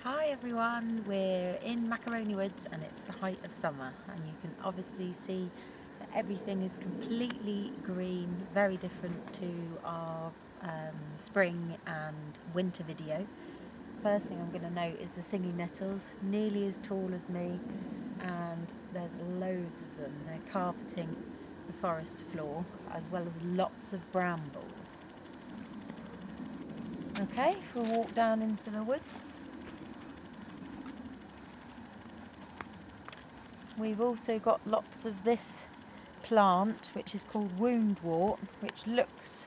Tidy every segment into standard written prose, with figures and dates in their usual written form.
Hi everyone, we're in Macaroni Woods and it's the height of summer, and you can obviously see that everything is completely green, very different to our spring and winter video. First thing I'm going to note is the singing nettles, nearly as tall as me, and there's loads of them. They're carpeting the forest floor, as well as lots of brambles. Okay, we'll walk down into the woods. We've also got lots of this plant, which is called woundwort, which looks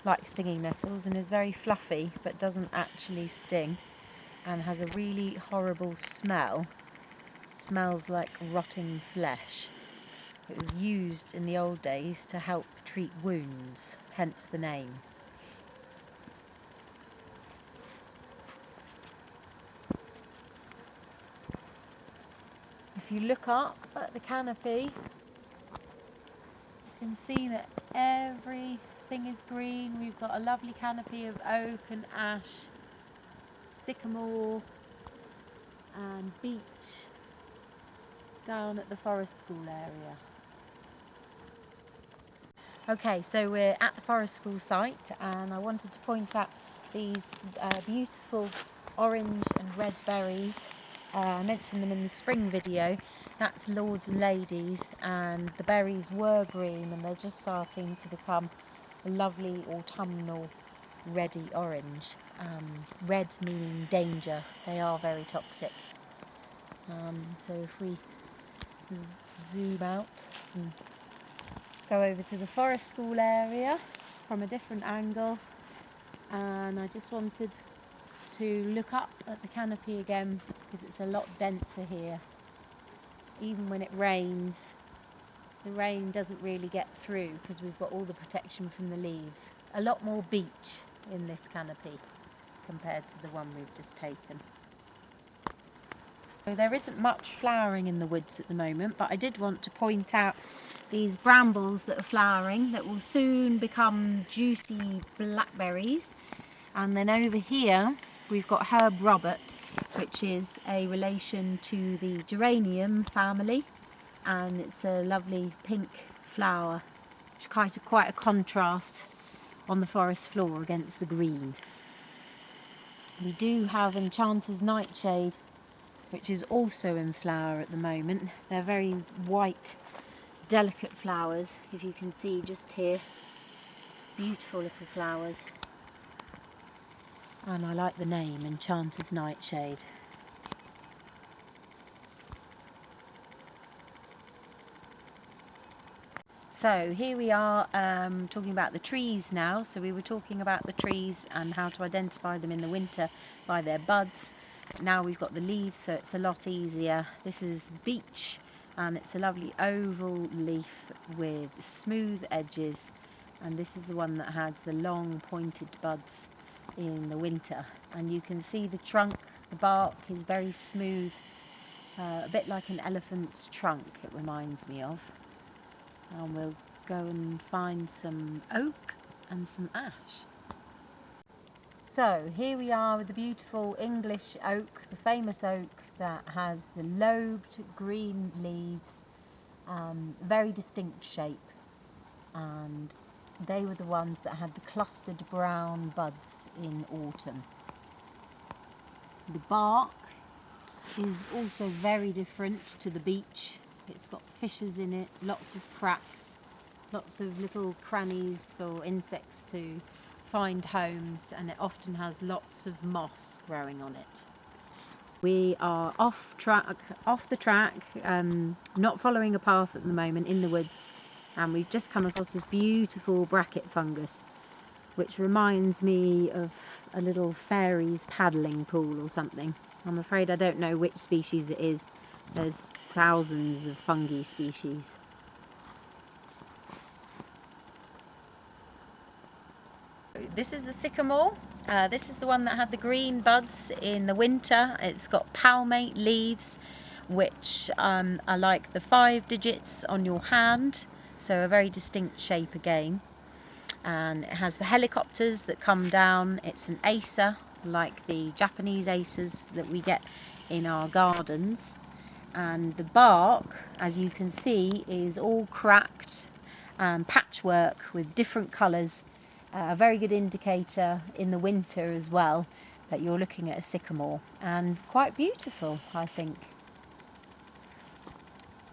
like stinging nettles and is very fluffy but doesn't actually sting, and has a really horrible smell. Smells like rotting flesh. It was used in the old days to help treat wounds, hence the name. If you look up at the canopy, you can see that everything is green. We've got a lovely canopy of oak and ash, sycamore and beech down at the forest school area. Okay, so we're at the forest school site, and I wanted to point out these beautiful orange and red berries. I mentioned them in the spring video. That's lords and ladies, and the berries were green and they're just starting to become a lovely autumnal reddy orange. Red meaning danger. They are very toxic. So if we zoom out and go over to the forest school area from a different angle, and I just wanted to look up at the canopy again because it's a lot denser here. Even when it rains, the rain doesn't really get through because we've got all the protection from the leaves. A lot more beech in this canopy compared to the one we've just taken. So there isn't much flowering in the woods at the moment, but I did want to point out these brambles that are flowering that will soon become juicy blackberries. And then over here we've got herb Robert, which is a relation to the geranium family, and it's a lovely pink flower, which is quite a contrast on the forest floor against the green. We do have enchanter's nightshade, which is also in flower at the moment. They're very white, delicate flowers, if you can see just here. Beautiful little flowers. And I like the name, Enchanter's Nightshade. So here we are talking about the trees now. So we were talking about the trees and how to identify them in the winter by their buds. Now we've got the leaves, so it's a lot easier. This is beech, and it's a lovely oval leaf with smooth edges, and this is the one that has the long pointed buds in the winter. And you can see the trunk, the bark is very smooth, a bit like an elephant's trunk it reminds me of. And we'll go and find some oak and some ash. So here we are with the beautiful English oak, the famous oak that has the lobed green leaves, very distinct shape, and they were the ones that had the clustered brown buds in autumn. The bark is also very different to the beech. It's got fissures in it, lots of cracks, lots of little crannies for insects to find homes, and it often has lots of moss growing on it. We are off the track, not following a path at the moment in the woods, and we've just come across this beautiful bracket fungus, which reminds me of a little fairies paddling pool or something. I'm afraid I don't know which species it is. There's thousands of fungi species. This is the sycamore. This is the one that had the green buds in the winter. It's got palmate leaves, which are like the 5 digits on your hand, so a very distinct shape again. And it has the helicopters that come down. It's an acer, like the Japanese acers that we get in our gardens. And the bark, as you can see, is all cracked and patchwork with different colours. A very good indicator in the winter as well that you're looking at a sycamore, and quite beautiful, I think.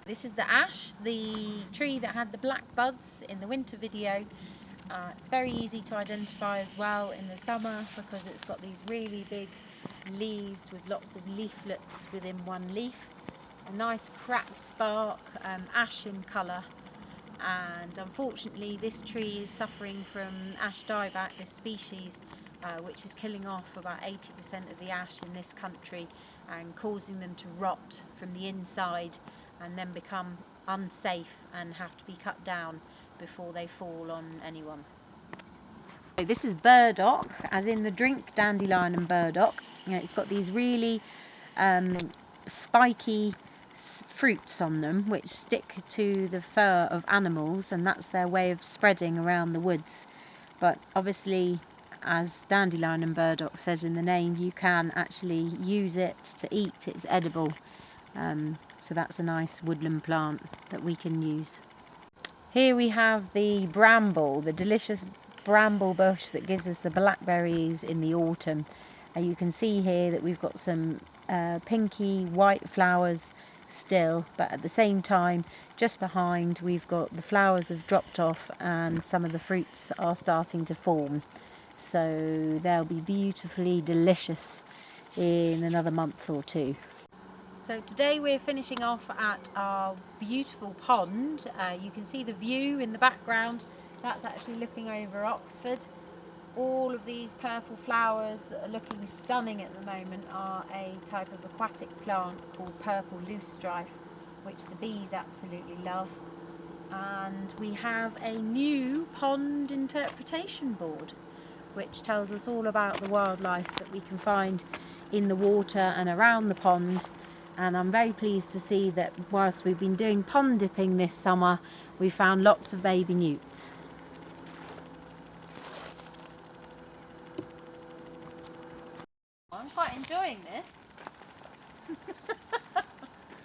This is the ash, the tree that had the black buds in the winter video. It's very easy to identify as well in the summer because it's got these really big leaves with lots of leaflets within one leaf. A nice cracked bark, ash in colour, and unfortunately this tree is suffering from ash dieback, this species, which is killing off about 80% of the ash in this country and causing them to rot from the inside and then become unsafe and have to be cut down before they fall on anyone. This is burdock, as in the drink dandelion and burdock. It's got these really spiky fruits on them which stick to the fur of animals, and that's their way of spreading around the woods. But obviously, as dandelion and burdock says in the name, you can actually use it to eat. It's edible, so that's a nice woodland plant that we can use. Here we have the bramble, the delicious bramble bush that gives us the blackberries in the autumn. You can see here that we've got some pinky white flowers still, but at the same time just behind we've got the flowers have dropped off and some of the fruits are starting to form, so they'll be beautifully delicious in another month or two. So today we're finishing off at our beautiful pond. You can see the view in the background. That's actually looking over Oxford. All of these purple flowers that are looking stunning at the moment are a type of aquatic plant called purple loosestrife, which the bees absolutely love. And we have a new pond interpretation board which tells us all about the wildlife that we can find in the water and around the pond. And I'm very pleased to see that whilst we've been doing pond dipping this summer, we found lots of baby newts. I'm quite enjoying this.